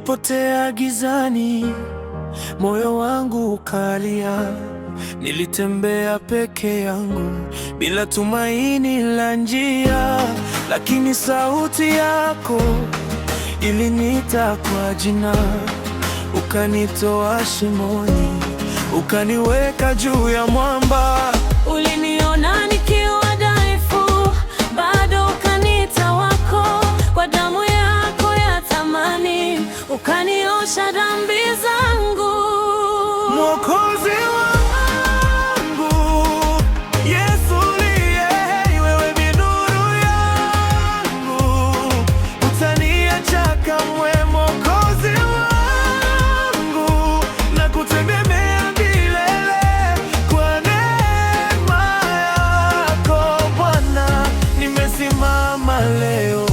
Nilipotea gizani, moyo wangu ukalia. Nilitembea peke yangu bila tumaini la njia, lakini sauti yako iliniita kwa jina, ukanitoa shimoni, ukaniweka juu ya mwamba. Uliniona nikiwa dhaifu, bado ukaniita wako. Kwa damu yako ya thamani ukaniosha dhambi zangu. Mwokozi wangu, Yesu uliye hai, wewe ni nuru yangu, hutaniacha kamwe. Mwokozi wangu, nakutegemea milele. Kwa neema yako Bwana, nimesimama leo.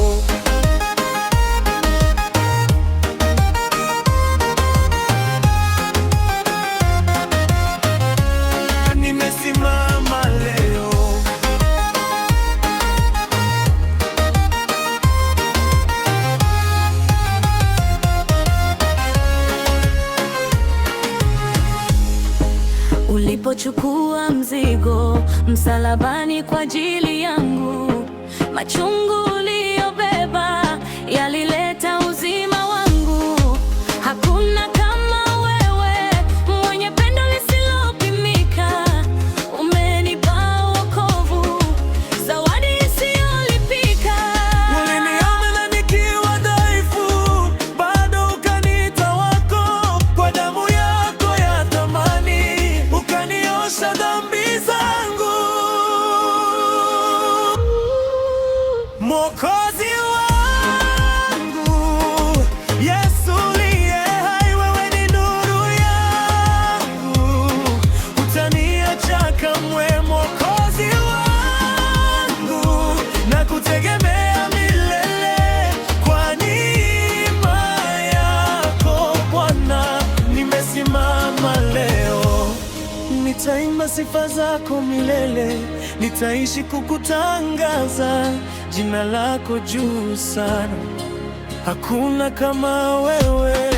Nimesimama leo. Ulipochukua mzigo msalabani kwa ajili yangu, machungu uliyobeba yalileta uzima wangu. Hakuna kama wewe, mwenye pendo lisilopimika. Umenipa wokovu, zawadi isiyolipika. Uliniona nikiwa dhaifu, bado ukaniita wako. Kwa damu yako ya thamani ukaniosha dhambi zangu. Mwokozi wangu, Yesu uliye hai, wewe ni nuru yangu, hutaniacha kamwe. Mwokozi wangu, nakutegemea milele. Kwa neema yako Bwana, nimesimama leo. Nitaimba sifa zako milele, nitaishi kukutangaza jina lako juu sana. Hakuna kama wewe.